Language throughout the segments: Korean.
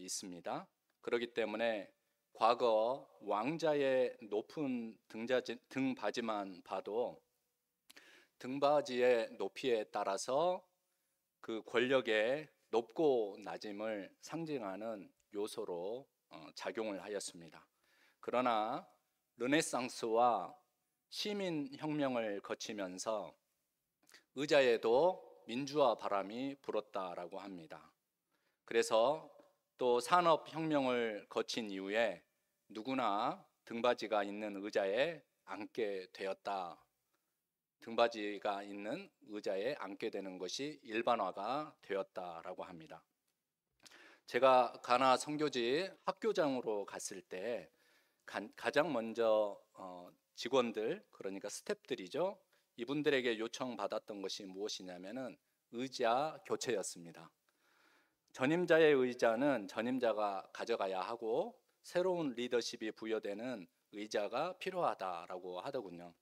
있습니다. 그렇기 때문에 과거 왕자의 높은 등바지만 봐도 등바지의 높이에 따라서 그 권력의 높고 낮음을 상징하는 요소로 작용을 하였습니다. 그러나 르네상스와 시민혁명을 거치면서 의자에도 민주화 바람이 불었다라고 합니다. 그래서 또 산업혁명을 거친 이후에 누구나 등받이가 있는 의자에 앉게 되었다. 등받이가 있는 의자에 앉게 되는 것이 일반화가 되었다라고 합니다. 제가 가나 선교지 학교장으로 갔을 때 가장 먼저 직원들, 그러니까 스태프들이죠. 이분들에게 요청받았던 것이 무엇이냐면은 의자 교체였습니다. 전임자의 의자는 전임자가 가져가야 하고 새로운 리더십이 부여되는 의자가 필요하다라고 하더군요.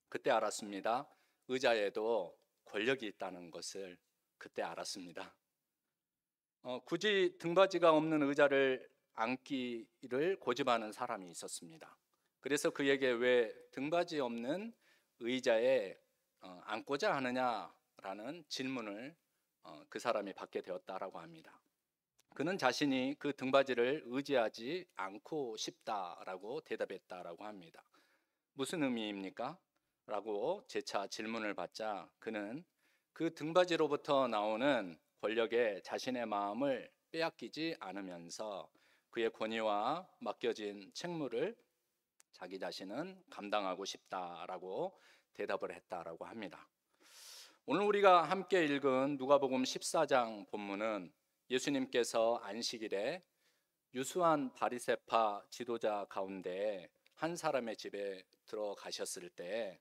그때 알았습니다. 의자에도 권력이 있다는 것을 그때 알았습니다. 굳이 등받이가 없는 의자를 앉기를 고집하는 사람이 있었습니다. 그래서 그에게 왜 등받이 없는 의자에 앉고자 하느냐라는 질문을 그 사람이 받게 되었다라고 합니다. 그는 자신이 그 등받이를 의지하지 않고 싶다라고 대답했다라고 합니다. 무슨 의미입니까? 라고 재차 질문을 받자 그는 그 등받이로부터 나오는 권력에 자신의 마음을 빼앗기지 않으면서 그의 권위와 맡겨진 책무를 자기 자신은 감당하고 싶다라고 대답을 했다라고 합니다. 오늘 우리가 함께 읽은 누가복음 14장 본문은 예수님께서 안식일에 유수한 바리새파 지도자 가운데 한 사람의 집에 들어가셨을 때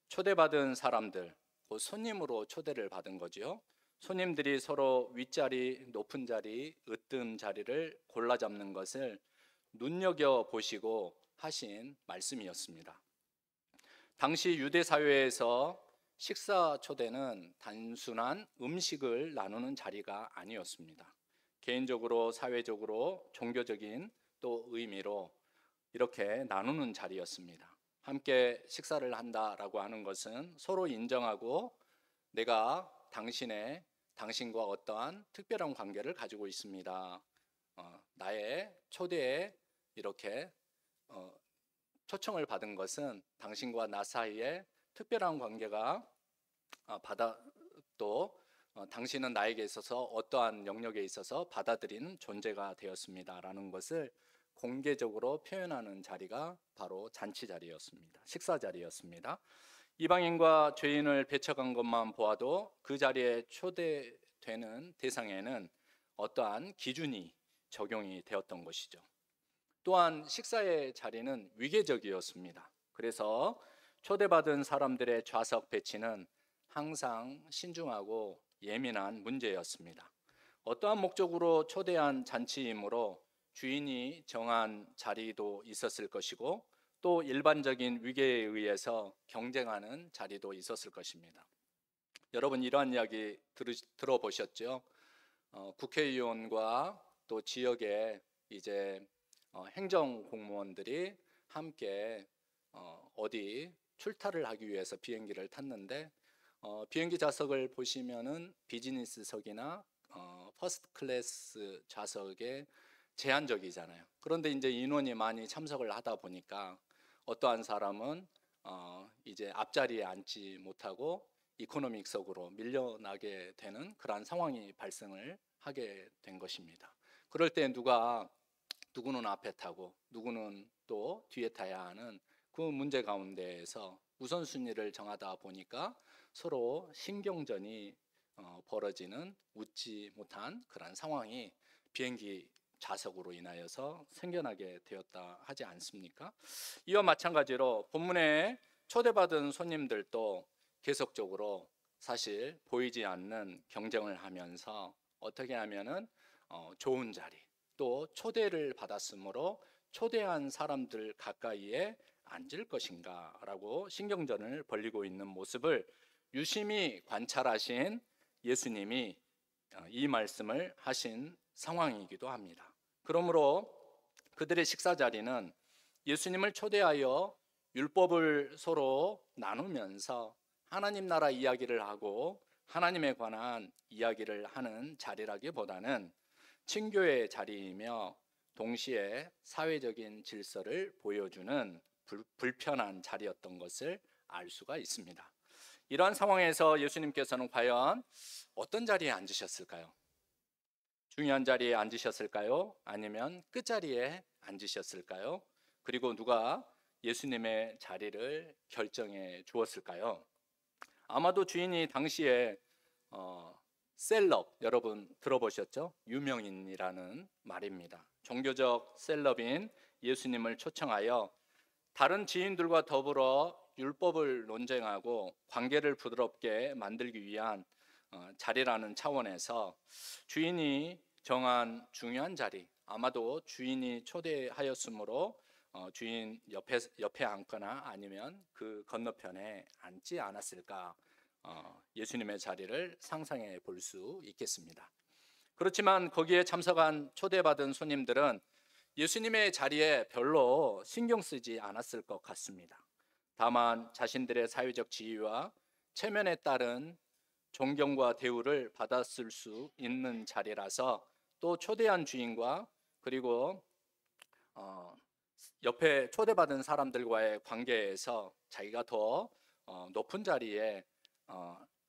초대받은 사람들, 곧 손님으로 초대를 받은 거죠. 손님들이 서로 윗자리, 높은 자리, 으뜸 자리를 골라 잡는 것을 눈여겨 보시고 하신 말씀이었습니다. 당시 유대 사회에서 식사 초대는 단순한 음식을 나누는 자리가 아니었습니다. 개인적으로, 사회적으로, 종교적인 또 의미로 이렇게 나누는 자리였습니다. 함께 식사를 한다라고 하는 것은 서로 인정하고 내가 당신과 어떠한 특별한 관계를 가지고 있습니다. 나의 초대에 이렇게 초청을 받은 것은 당신과 나 사이에 특별한 관계가 또 당신은 나에게 있어서 어떠한 영역에 있어서 받아들이는 존재가 되었습니다라는 것을 공개적으로 표현하는 자리가 바로 잔치 자리였습니다. 식사 자리였습니다. 이방인과 죄인을 배척한 것만 보아도 그 자리에 초대되는 대상에는 어떠한 기준이 적용이 되었던 것이죠. 또한 식사의 자리는 위계적이었습니다. 그래서 초대받은 사람들의 좌석 배치는 항상 신중하고 예민한 문제였습니다. 어떠한 목적으로 초대한 잔치이므로 주인이 정한 자리도 있었을 것이고 또 일반적인 위계에 의해서 경쟁하는 자리도 있었을 것입니다. 여러분 이러한 이야기 들어보셨죠? 국회의원과 또 지역의 이제 행정 공무원들이 함께 어디 출타를 하기 위해서 비행기를 탔는데 비행기 좌석을 보시면은 비즈니스석이나 퍼스트 클래스 좌석에 제한적이잖아요. 그런데 이제 인원이 많이 참석을 하다 보니까 어떠한 사람은 이제 앞자리에 앉지 못하고 이코노믹석으로 밀려나게 되는 그러한 상황이 발생을 하게 된 것입니다. 그럴 때 누구는 앞에 타고 누구는 또 뒤에 타야 하는 그 문제 가운데에서 우선순위를 정하다 보니까 서로 신경전이 벌어지는 웃지 못한 그런 상황이 비행기 좌석으로 인하여서 생겨나게 되었다 하지 않습니까? 이와 마찬가지로 본문에 초대받은 손님들도 계속적으로 사실 보이지 않는 경쟁을 하면서 어떻게 하면은 좋은 자리 또 초대를 받았으므로 초대한 사람들 가까이에 앉을 것인가 라고 신경전을 벌이고 있는 모습을 유심히 관찰하신 예수님이 이 말씀을 하신 상황이기도 합니다. 그러므로 그들의 식사 자리는 예수님을 초대하여 율법을 서로 나누면서 하나님 나라 이야기를 하고 하나님에 관한 이야기를 하는 자리라기보다는 친교의 자리이며 동시에 사회적인 질서를 보여주는 불편한 자리였던 것을 알 수가 있습니다. 이러한 상황에서 예수님께서는 과연 어떤 자리에 앉으셨을까요? 중요한 자리에 앉으셨을까요? 아니면 끝자리에 앉으셨을까요? 그리고 누가 예수님의 자리를 결정해 주었을까요? 아마도 주인이 당시에 셀럽, 여러분 들어보셨죠? 유명인이라는 말입니다. 종교적 셀럽인 예수님을 초청하여 다른 지인들과 더불어 율법을 논쟁하고 관계를 부드럽게 만들기 위한 자리라는 차원에서 주인이 정한 중요한 자리, 아마도 주인이 초대하였으므로 주인 옆에 앉거나 아니면 그 건너편에 앉지 않았을까, 예수님의 자리를 상상해 볼 수 있겠습니다. 그렇지만 거기에 참석한 초대받은 손님들은 예수님의 자리에 별로 신경 쓰지 않았을 것 같습니다. 다만 자신들의 사회적 지위와 체면에 따른 존경과 대우를 받았을 수 있는 자리라서 또 초대한 주인과 그리고 옆에 초대받은 사람들과의 관계에서 자기가 더 높은 자리에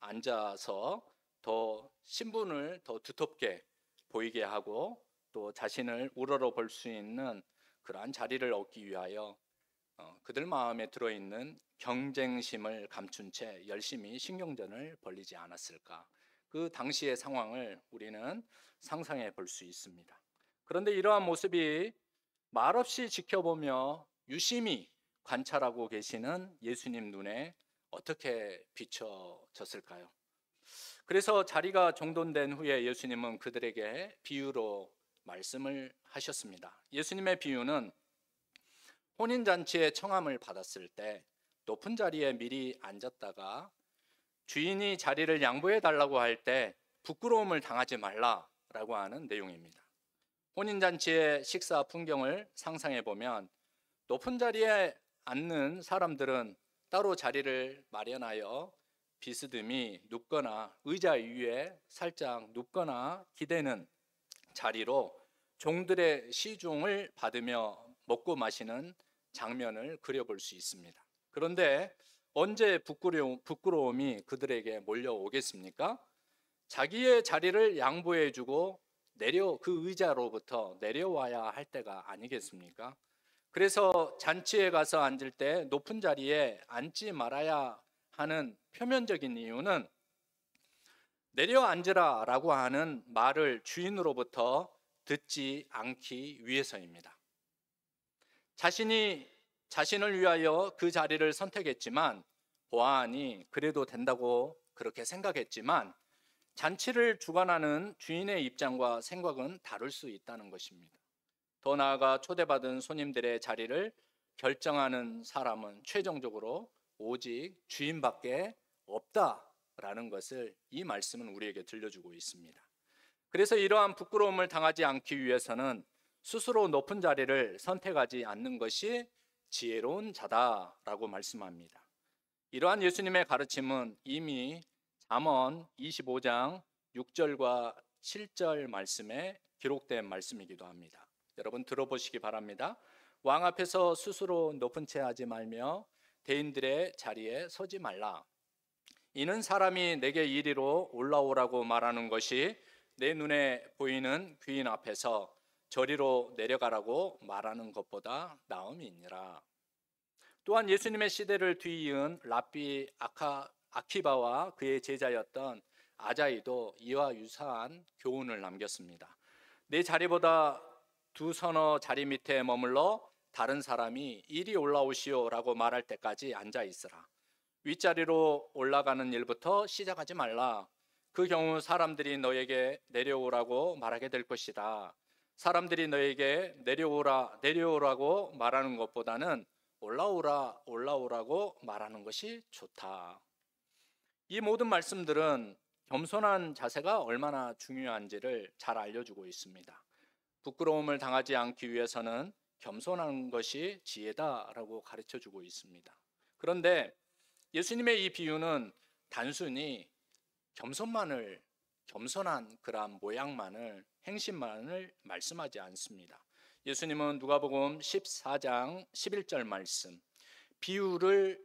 앉아서 더 신분을 더 두텁게 보이게 하고 또 자신을 우러러 볼 수 있는 그러한 자리를 얻기 위하여 그들 마음에 들어있는 경쟁심을 감춘 채 열심히 신경전을 벌이지 않았을까. 그 당시의 상황을 우리는 상상해 볼 수 있습니다. 그런데 이러한 모습이 말없이 지켜보며 유심히 관찰하고 계시는 예수님 눈에 어떻게 비춰졌을까요? 그래서 자리가 정돈된 후에 예수님은 그들에게 비유로 말씀을 하셨습니다. 예수님의 비유는 혼인잔치의 청함을 받았을 때 높은 자리에 미리 앉았다가 주인이 자리를 양보해 달라고 할 때 부끄러움을 당하지 말라라고 하는 내용입니다. 혼인잔치의 식사 풍경을 상상해 보면 높은 자리에 앉는 사람들은 따로 자리를 마련하여 비스듬히 눕거나 의자 위에 살짝 눕거나 기대는 자리로 종들의 시중을 받으며 먹고 마시는 장면을 그려볼 수 있습니다. 그런데 언제 부끄러움이 그들에게 몰려오겠습니까? 자기의 자리를 양보해주고 그 의자로부터 내려와야 할 때가 아니겠습니까? 그래서 잔치에 가서 앉을 때 높은 자리에 앉지 말아야 하는 표면적인 이유는 내려앉으라 라고 하는 말을 주인으로부터 듣지 않기 위해서입니다. 자신을 위하여 그 자리를 선택했지만 보아하니 그래도 된다고 그렇게 생각했지만 잔치를 주관하는 주인의 입장과 생각은 다를 수 있다는 것입니다. 더 나아가 초대받은 손님들의 자리를 결정하는 사람은 최종적으로 오직 주인밖에 없다라는 것을 이 말씀은 우리에게 들려주고 있습니다. 그래서 이러한 부끄러움을 당하지 않기 위해서는 스스로 높은 자리를 선택하지 않는 것이 지혜로운 자다라고 말씀합니다. 이러한 예수님의 가르침은 이미 잠언 25장 6절과 7절 말씀에 기록된 말씀이기도 합니다. 여러분 들어보시기 바랍니다. 왕 앞에서 스스로 높은 채 하지 말며 대인들의 자리에 서지 말라. 이는 사람이 내게 이리로 올라오라고 말하는 것이 내 눈에 보이는 귀인 앞에서 저리로 내려가라고 말하는 것보다 나음이니라. 또한 예수님의 시대를 뒤이은 랍비 아키바와 그의 제자였던 아자이도 이와 유사한 교훈을 남겼습니다. 내 자리보다 두 서너 자리 밑에 머물러 다른 사람이 이리 올라오시오라고 말할 때까지 앉아 있으라. 윗자리로 올라가는 일부터 시작하지 말라. 그 경우 사람들이 너에게 내려오라고 말하게 될 것이다. 사람들이 너에게 내려오라고 말하는 것보다는 올라오라고 말하는 것이 좋다. 이 모든 말씀들은 겸손한 자세가 얼마나 중요한지를 잘 알려주고 있습니다. 부끄러움을 당하지 않기 위해서는 겸손한 것이 지혜다라고 가르쳐 주고 있습니다. 그런데 예수님의 이 비유는 단순히 겸손한 그러한 모양만을, 행실만을 말씀하지 않습니다. 예수님은 누가복음 14장 11절 말씀, 비유를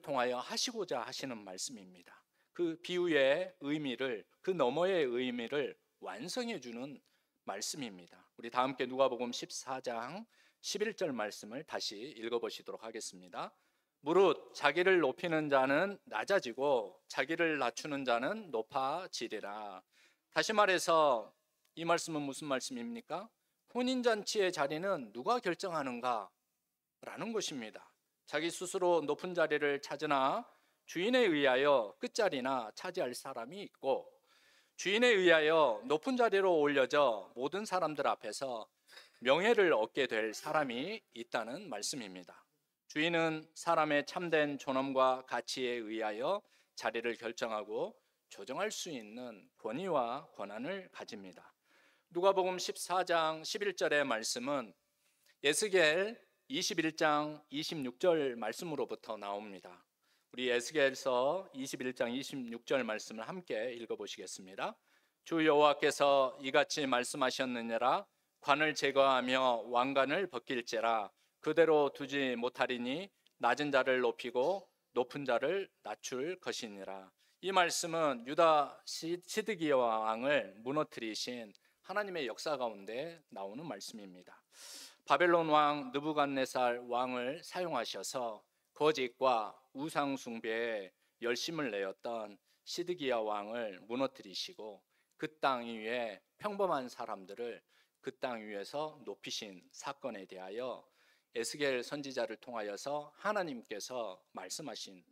통하여 하시고자 하시는 말씀입니다. 그 비유의 의미를, 그 너머의 의미를 완성해 주는 말씀입니다. 우리 다 함께 누가복음 14장 11절 말씀을 다시 읽어보시도록 하겠습니다. 무릇 자기를 높이는 자는 낮아지고 자기를 낮추는 자는 높아지리라. 다시 말해서 이 말씀은 무슨 말씀입니까? 혼인잔치의 자리는 누가 결정하는가? 라는 것입니다. 자기 스스로 높은 자리를 찾으나 주인에 의하여 끝자리나 차지할 사람이 있고, 주인에 의하여 높은 자리로 올려져 모든 사람들 앞에서 명예를 얻게 될 사람이 있다는 말씀입니다. 주인은 사람의 참된 존엄과 가치에 의하여 자리를 결정하고 조정할 수 있는 권위와 권한을 가집니다. 누가복음 14장 11절의 말씀은 에스겔 21장 26절 말씀으로부터 나옵니다. 우리 에스겔서 21장 26절 말씀을 함께 읽어보시겠습니다. 주 여호와께서 이같이 말씀하셨느니라. 관을 제거하며 왕관을 벗길지라. 그대로 두지 못하리니 낮은 자를 높이고 높은 자를 낮출 것이니라. 이 말씀은 유다 시드기야 왕을 무너뜨리신 하나님의 역사 가운데 나오는 말씀입니다. 바벨론 왕 느부갓네살 왕을 사용하셔서 거짓과 우상 숭배에 열심을 내었던 시드기야 왕을 무너뜨리시고 그 땅 위에 평범한 사람들을 그 땅 위에서 높이신 사건에 대하여 에스겔 선지자를 통하여서 하나님께서 말씀하신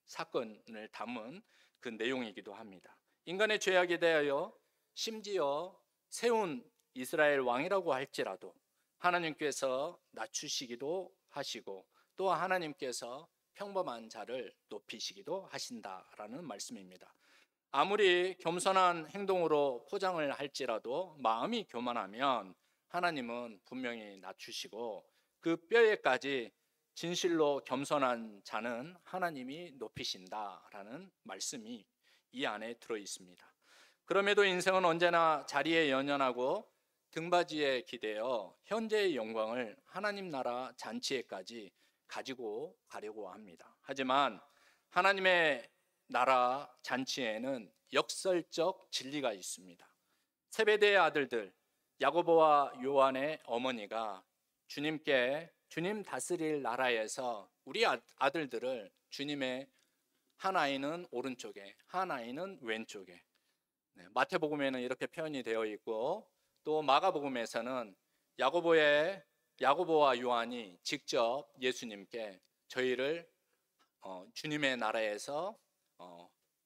사건을 담은 그 내용이기도 합니다. 인간의 죄악에 대하여 심지어 세운 이스라엘 왕이라고 할지라도 하나님께서 낮추시기도 하시고 또 하나님께서 평범한 자를 높이시기도 하신다라는 말씀입니다. 아무리 겸손한 행동으로 포장을 할지라도 마음이 교만하면 하나님은 분명히 낮추시고 그 뼈에까지 진실로 겸손한 자는 하나님이 높이신다라는 말씀이 이 안에 들어 있습니다. 그럼에도 인생은 언제나 자리에 연연하고 등받이에 기대어 현재의 영광을 하나님 나라 잔치에까지 가지고 가려고 합니다. 하지만 하나님의 나라 잔치에는 역설적 진리가 있습니다. 세베대의 아들들 야고보와 요한의 어머니가 주님 다스릴 나라에서 우리 아들들을 주님의 한 아이는 오른쪽에 한 아이는 왼쪽에, 마태복음에는 이렇게 표현이 되어 있고 또 마가복음에서는 야고보와 요한이 직접 예수님께 저희를 주님의 나라에서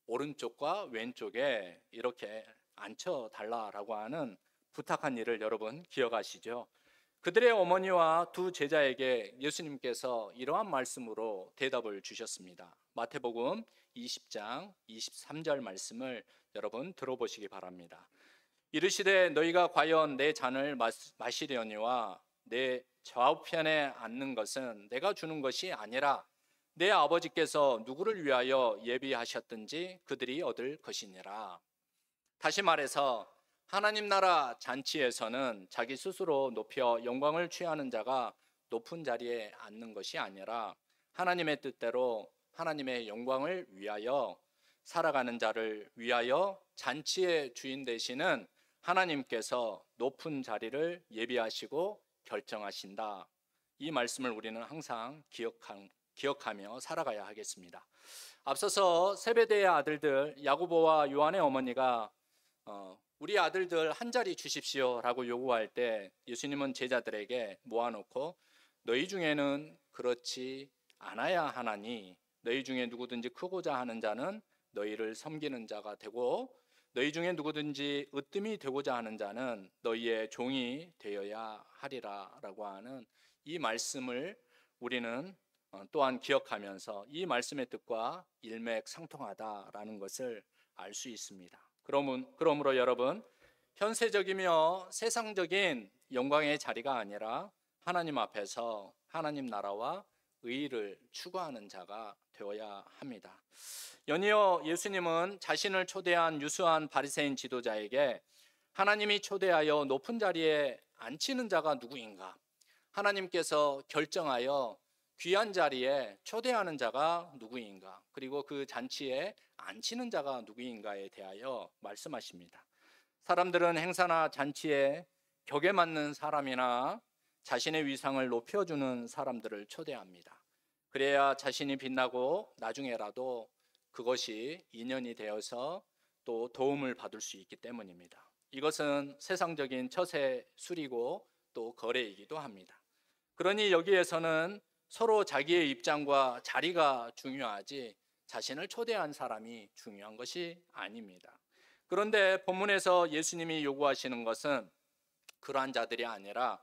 오른쪽과 왼쪽에 이렇게 앉혀달라라고 하는 부탁한 일을 여러분 기억하시죠? 그들의 어머니와 두 제자에게 예수님께서 이러한 말씀으로 대답을 주셨습니다. 마태복음 20장 23절 말씀을 여러분 들어보시기 바랍니다. 이르시되 너희가 과연 내 잔을 마시려니와 내 좌우편에 앉는 것은 내가 주는 것이 아니라 내 아버지께서 누구를 위하여 예비하셨든지 그들이 얻을 것이니라. 다시 말해서 하나님 나라 잔치에서는 자기 스스로 높여 영광을 취하는 자가 높은 자리에 앉는 것이 아니라 하나님의 뜻대로 하나님의 영광을 위하여 살아가는 자를 위하여 잔치의 주인 되시는 하나님께서 높은 자리를 예비하시고 결정하신다. 이 말씀을 우리는 항상 기억하며 살아가야 하겠습니다. 앞서서 세베대의 아들들 야고보와 요한의 어머니가 우리 아들들 한 자리 주십시오라고 요구할 때 예수님은 제자들에게 모아놓고 너희 중에는 그렇지 않아야 하나니 너희 중에 누구든지 크고자 하는 자는 너희를 섬기는 자가 되고 너희 중에 누구든지 으뜸이 되고자 하는 자는 너희의 종이 되어야 하리라 라고 하는 이 말씀을 우리는 또한 기억하면서 이 말씀의 뜻과 일맥상통하다라는 것을 알 수 있습니다. 그러므로 여러분, 현세적이며 세상적인 영광의 자리가 아니라 하나님 앞에서 하나님 나라와 의의를 추구하는 자가 되어야 합니다. 연이어 예수님은 자신을 초대한 유수한 바리새인 지도자에게 하나님이 초대하여 높은 자리에 앉히는 자가 누구인가? 하나님께서 결정하여 귀한 자리에 초대하는 자가 누구인가? 그리고 그 잔치에 앉히는 자가 누구인가에 대하여 말씀하십니다. 사람들은 행사나 잔치에 격에 맞는 사람이나 자신의 위상을 높여주는 사람들을 초대합니다. 그래야 자신이 빛나고 나중에라도 그것이 인연이 되어서 또 도움을 받을 수 있기 때문입니다. 이것은 세상적인 처세술이고 또 거래이기도 합니다. 그러니 여기에서는 서로 자기의 입장과 자리가 중요하지 자신을 초대한 사람이 중요한 것이 아닙니다. 그런데 본문에서 예수님이 요구하시는 것은 그러한 자들이 아니라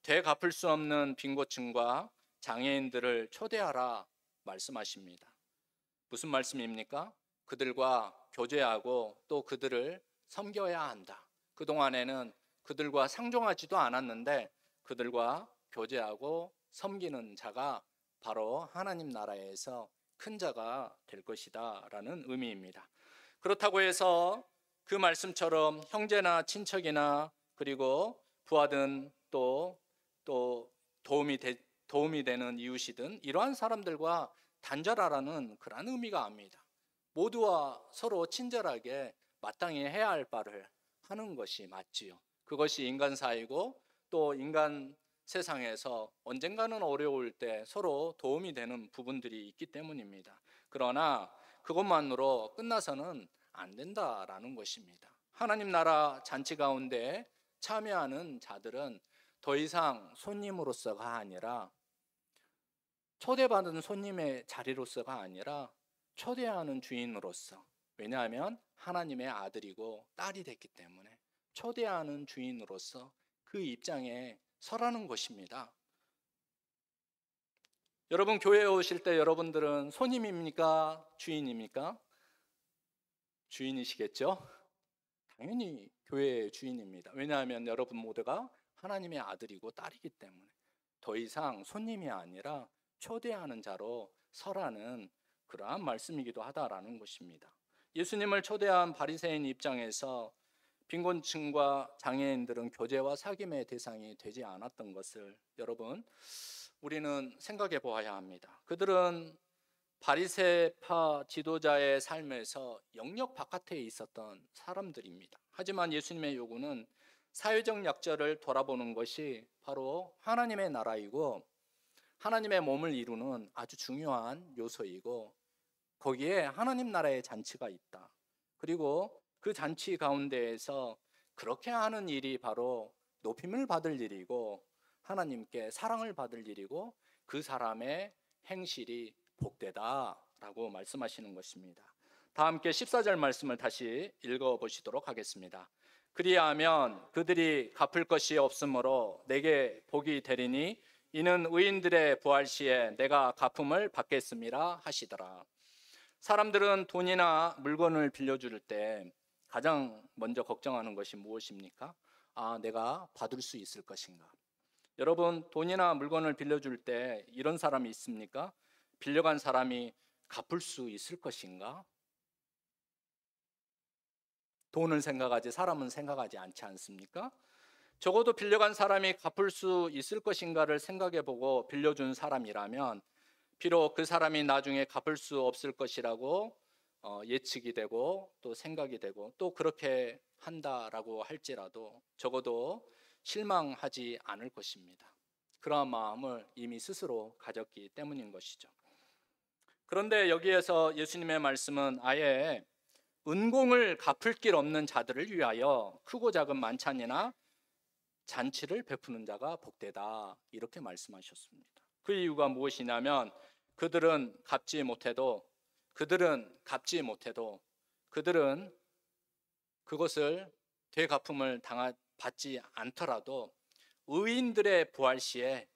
되갚을 수 없는 빈곤층과 장애인들을 초대하라 말씀하십니다. 무슨 말씀입니까? 그들과 교제하고 또 그들을 섬겨야 한다. 그동안에는 그들과 상종하지도 않았는데 그들과 교제하고 섬기는 자가 바로 하나님 나라에서 큰 자가 될 것이다 라는 의미입니다. 그렇다고 해서 그 말씀처럼 형제나 친척이나 그리고 부하든 또 도움이 되는 이웃이든 이러한 사람들과 단절하라는 그런 의미가 아닙니다. 모두와 서로 친절하게 마땅히 해야 할 바를 하는 것이 맞지요. 그것이 인간사이고 또 인간 세상에서 언젠가는 어려울 때 서로 도움이 되는 부분들이 있기 때문입니다. 그러나 그것만으로 끝나서는 안 된다라는 것입니다. 하나님 나라 잔치 가운데 참여하는 자들은 더 이상 손님으로서가 아니라 초대받은 손님의 자리로서가 아니라 초대하는 주인으로서, 왜냐하면 하나님의 아들이고 딸이 됐기 때문에 초대하는 주인으로서 그 입장에 서라는 것입니다. 여러분 교회에 오실 때 여러분들은 손님입니까? 주인입니까? 주인이시겠죠? 당연히 교회의 주인입니다. 왜냐하면 여러분 모두가 하나님의 아들이고 딸이기 때문에 더 이상 손님이 아니라 초대하는 자로 서라는 그러한 말씀이기도 하다라는 것입니다. 예수님을 초대한 바리새인 입장에서 빈곤층과 장애인들은 교제와 사귐의 대상이 되지 않았던 것을 여러분 우리는 생각해 보아야 합니다. 그들은 바리새파 지도자의 삶에서 영역 바깥에 있었던 사람들입니다. 하지만 예수님의 요구는 사회적 약자를 돌아보는 것이 바로 하나님의 나라이고 하나님의 몸을 이루는 아주 중요한 요소이고 거기에 하나님 나라의 잔치가 있다. 그리고 그 잔치 가운데에서 그렇게 하는 일이 바로 높임을 받을 일이고 하나님께 사랑을 받을 일이고 그 사람의 행실이 복되다라고 말씀하시는 것입니다. 다 함께 14절 말씀을 다시 읽어보시도록 하겠습니다. 그리하면 그들이 갚을 것이 없으므로 내게 복이 되리니 이는 의인들의 부활 시에 내가 갚음을 받겠음이라 하시더라. 사람들은 돈이나 물건을 빌려줄 때 가장 먼저 걱정하는 것이 무엇입니까? 내가 받을 수 있을 것인가? 여러분 돈이나 물건을 빌려줄 때 이런 사람이 있습니까? 빌려간 사람이 갚을 수 있을 것인가? 돈을 생각하지 사람은 생각하지 않지 않습니까? 적어도 빌려간 사람이 갚을 수 있을 것인가를 생각해보고 빌려준 사람이라면 비록 그 사람이 나중에 갚을 수 없을 것이라고 예측이 되고 또 생각이 되고 또 그렇게 한다라고 할지라도 적어도 실망하지 않을 것입니다. 그러한 마음을 이미 스스로 가졌기 때문인 것이죠. 그런데 여기에서 예수님의 말씀은 아예 은공을 갚을 길 없는 자들을 위하여 크고 작은 만찬이나 잔치를 베푸는 자가 복되다 이렇게 말씀하셨습니다. 그 이유가 무엇이냐면 그들은 갚지 못해도 그들은 그것을 되갚음을 받지 않더라도 의인들의 부활 시에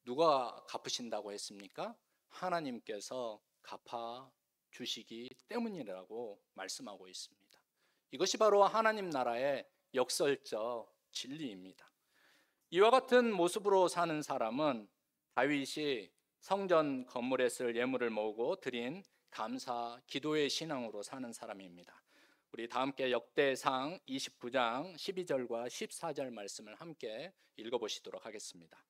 누가 갚으신다고 했습니까? 하나님께서 갚아 주시기 때문이라고 말씀하고 있습니다. 이것이 바로 하나님 나라의 역설적 진리입니다. 이와 같은 모습으로 사는 사람은 다윗이 성전 건물에 쓸 예물을 모으고 드린 감사 기도의 신앙으로 사는 사람입니다. 우리 다 함께 역대상 29장 12절과 14절 말씀을 함께 읽어보시도록 하겠습니다.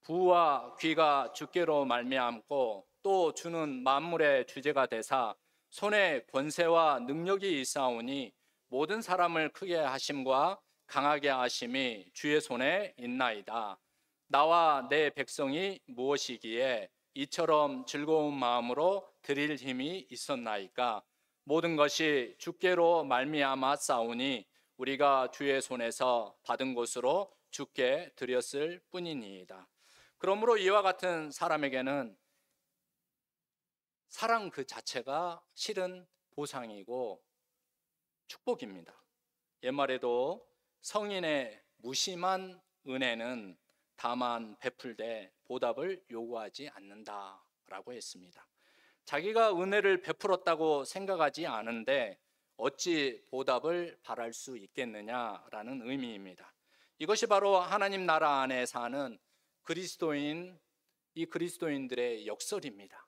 부와 귀가 주께로 말미암고 또 주는 만물의 주제가 되사 손에 권세와 능력이 있사오니 모든 사람을 크게 하심과 강하게 하심이 주의 손에 있나이다. 나와 내 백성이 무엇이기에 이처럼 즐거운 마음으로 드릴 힘이 있었나이까. 모든 것이 주께로 말미암아 싸우니 우리가 주의 손에서 받은 것으로 주께 드렸을 뿐이니이다. 그러므로 이와 같은 사람에게는 사랑 그 자체가 실은 보상이고 축복입니다. 옛말에도 성인의 무심한 은혜는 다만 베풀되 보답을 요구하지 않는다라고 했습니다. 자기가 은혜를 베풀었다고 생각하지 않은데 어찌 보답을 바랄 수 있겠느냐라는 의미입니다. 이것이 바로 하나님 나라 안에 사는 이 그리스도인들의 역설입니다.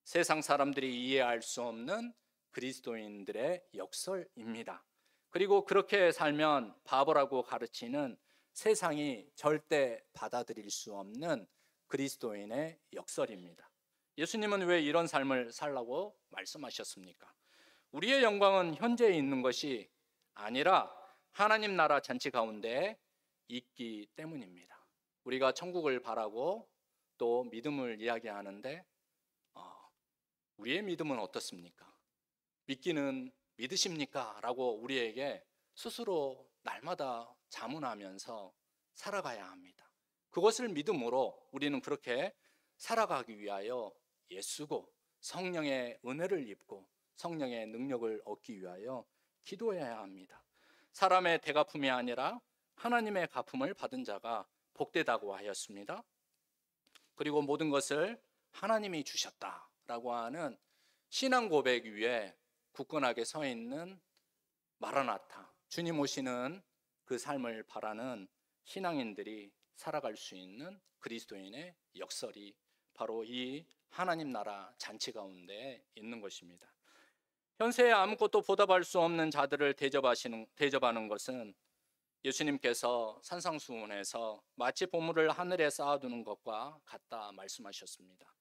세상 사람들이 이해할 수 없는 그리스도인들의 역설입니다. 그리고 그렇게 살면 바보라고 가르치는 세상이 절대 받아들일 수 없는 그리스도인의 역설입니다. 예수님은 왜 이런 삶을 살라고 말씀하셨습니까? 우리의 영광은 현재에 있는 것이 아니라 하나님 나라 잔치 가운데 있기 때문입니다. 우리가 천국을 바라고 또 믿음을 이야기하는데 우리의 믿음은 어떻습니까? 믿기는 믿으십니까? 라고 우리에게 스스로 날마다 자문하면서 살아가야 합니다. 그것을 믿음으로 우리는 그렇게 살아가기 위하여 애쓰고 성령의 은혜를 입고 성령의 능력을 얻기 위하여 기도해야 합니다. 사람의 대갚음이 아니라 하나님의 갚음을 받은 자가 복되다고 하였습니다. 그리고 모든 것을 하나님이 주셨다라고 하는 신앙 고백 위에 굳건하게 서 있는 마라나타, 주님 오시는 그 삶을 바라는 신앙인들이 살아갈 수 있는 그리스도인의 역설이 바로 이 하나님 나라 잔치 가운데 있는 것입니다. 현세에 아무것도 보답할 수 없는 자들을 대접하는 것은 예수님께서 산상수훈에서 마치 보물을 하늘에 쌓아두는 것과 같다 말씀하셨습니다.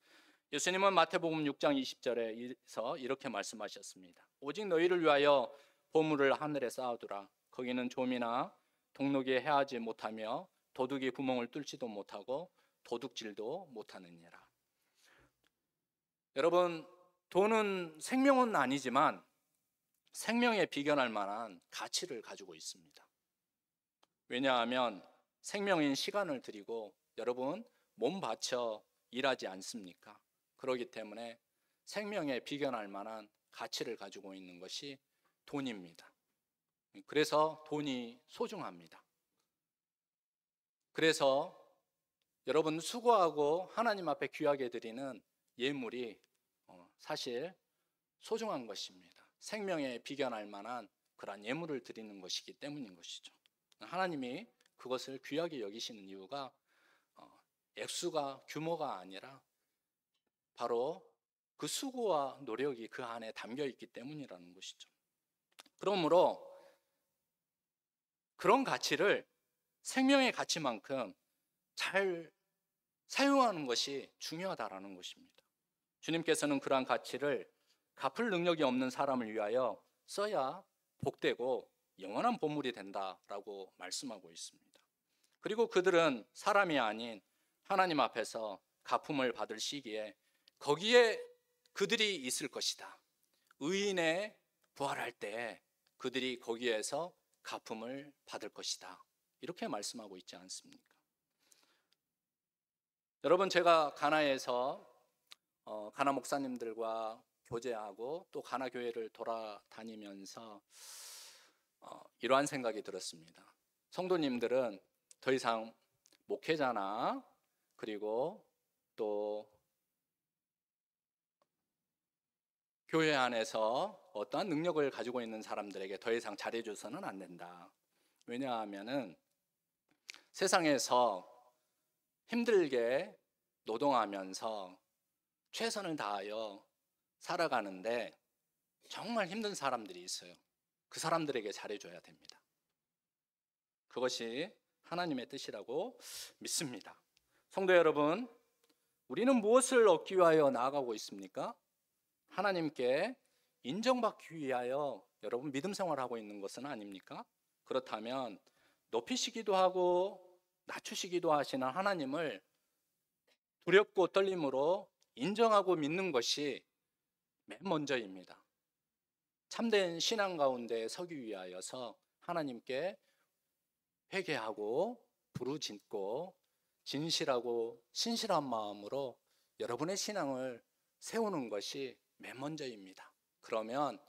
예수님은 마태복음 6장 20절에서 이렇게 말씀하셨습니다. 오직 너희를 위하여 보물을 하늘에 쌓아두라. 거기는 좀이나 동록이 해하지 못하며 도둑이 구멍을 뚫지도 못하고 도둑질도 못하느니라. 여러분, 돈은 생명은 아니지만 생명에 비견할 만한 가치를 가지고 있습니다. 왜냐하면 생명인 시간을 드리고 여러분 몸 바쳐 일하지 않습니까? 그렇기 때문에 생명에 비견할 만한 가치를 가지고 있는 것이 돈입니다. 그래서 돈이 소중합니다. 그래서 여러분 수고하고 하나님 앞에 귀하게 드리는 예물이 사실 소중한 것입니다. 생명에 비견할 만한 그러한 예물을 드리는 것이기 때문인 것이죠. 하나님이 그것을 귀하게 여기시는 이유가 액수가 규모가 아니라 바로 그 수고와 노력이 그 안에 담겨 있기 때문이라는 것이죠. 그러므로 그런 가치를 생명의 가치만큼 잘 사용하는 것이 중요하다라는 것입니다. 주님께서는 그러한 가치를 갚을 능력이 없는 사람을 위하여 써야 복되고 영원한 보물이 된다라고 말씀하고 있습니다. 그리고 그들은 사람이 아닌 하나님 앞에서 갚음을 받을 시기에 거기에 그들이 있을 것이다. 의인의 부활할 때 그들이 거기에서 갚음을 받을 것이다. 이렇게 말씀하고 있지 않습니까? 여러분, 제가 가나에서 가나 목사님들과 교제하고 또 가나 교회를 돌아다니면서 이러한 생각이 들었습니다. 성도님들은 더 이상 목회자나 그리고 또 교회 안에서 어떠한 능력을 가지고 있는 사람들에게 더 이상 잘해줘서는 안 된다. 왜냐하면은 세상에서 힘들게 노동하면서 최선을 다하여 살아가는데 정말 힘든 사람들이 있어요. 그 사람들에게 잘해줘야 됩니다. 그것이 하나님의 뜻이라고 믿습니다. 성도 여러분, 우리는 무엇을 얻기 위하여 나아가고 있습니까? 하나님께 인정받기 위하여 여러분 믿음 생활하고 있는 것은 아닙니까? 그렇다면 높이시기도 하고 낮추시기도 하시는 하나님을 두렵고 떨림으로 인정하고 믿는 것이 맨 먼저입니다. 참된 신앙 가운데 서기 위하여서 하나님께 회개하고 부르짖고 진실하고 신실한 마음으로 여러분의 신앙을 세우는 것이 맨 먼저입니다. 그러면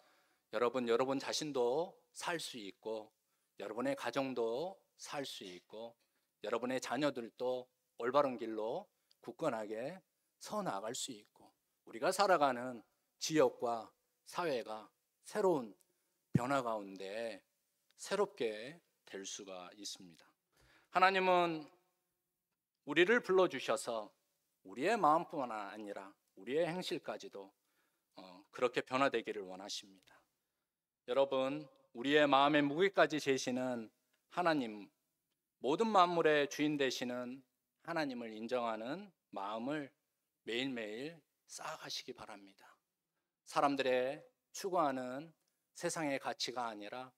여러분 자신도 살 수 있고 여러분의 가정도 살 수 있고 여러분의 자녀들도 올바른 길로 굳건하게 서 나갈 수 있고 우리가 살아가는 지역과 사회가 새로운 변화 가운데 새롭게 될 수가 있습니다. 하나님은 우리를 불러주셔서 우리의 마음뿐만 아니라 우리의 행실까지도 그렇게 변화되기를 원하십니다. 여러분, 우리의 마음의 무게까지 재시는 하나님, 모든 만물의 주인 되시는 하나님을 인정하는 마음을 매일매일 쌓아가시기 바랍니다. 사람들의 추구하는 세상의 가치가 아니라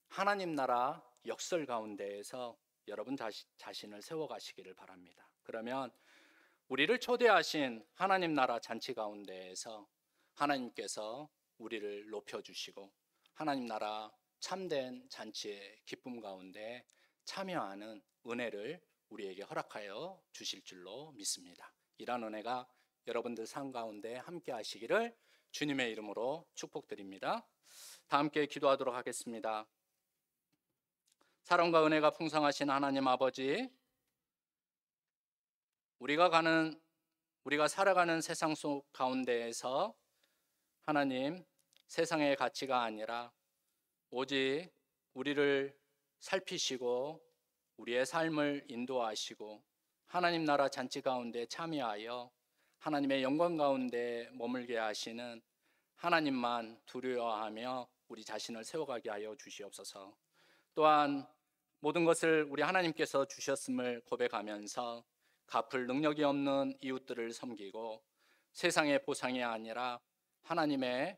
하나님 나라 역설 가운데에서 여러분 자신을 세워가시기를 바랍니다. 그러면 우리를 초대하신 하나님 나라 잔치 가운데에서 하나님께서 우리를 높여주시고 하나님 나라 참된 잔치의 기쁨 가운데 참여하는 은혜를 우리에게 허락하여 주실 줄로 믿습니다. 이러한 은혜가 여러분들 삶 가운데 함께 하시기를 주님의 이름으로 축복드립니다. 다 함께 기도하도록 하겠습니다. 사랑과 은혜가 풍성하신 하나님 아버지, 우리가 살아가는 세상 속 가운데에서 하나님, 세상의 가치가 아니라 오직 우리를 살피시고 우리의 삶을 인도하시고 하나님 나라 잔치 가운데 참여하여 하나님의 영광 가운데 머물게 하시는 하나님만 두려워하며 우리 자신을 세워가게 하여 주시옵소서. 또한 모든 것을 우리 하나님께서 주셨음을 고백하면서 갚을 능력이 없는 이웃들을 섬기고 세상의 보상이 아니라 하나님의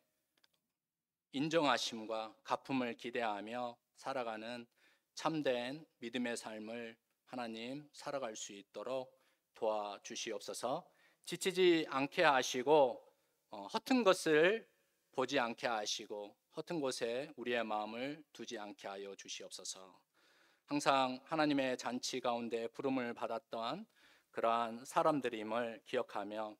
인정하심과 갚음을 기대하며 살아가는 참된 믿음의 삶을 하나님 살아갈 수 있도록 도와주시옵소서. 지치지 않게 하시고 허튼 것을 보지 않게 하시고 허튼 곳에 우리의 마음을 두지 않게 하여 주시옵소서. 항상 하나님의 잔치 가운데 부름을 받았던 그러한 사람들임을 기억하며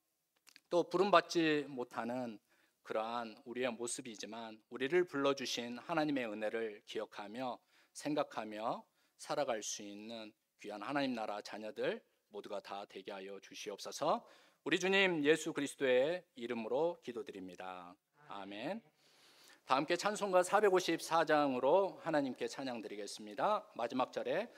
또 부름받지 못하는 그러한 우리의 모습이지만 우리를 불러주신 하나님의 은혜를 기억하며 생각하며 살아갈 수 있는 귀한 하나님 나라 자녀들 모두가 다 되게 하여 주시옵소서. 우리 주님 예수 그리스도의 이름으로 기도드립니다. 아멘. 다 함께 찬송가 454장으로 하나님께 찬양 드리겠습니다. 마지막 절에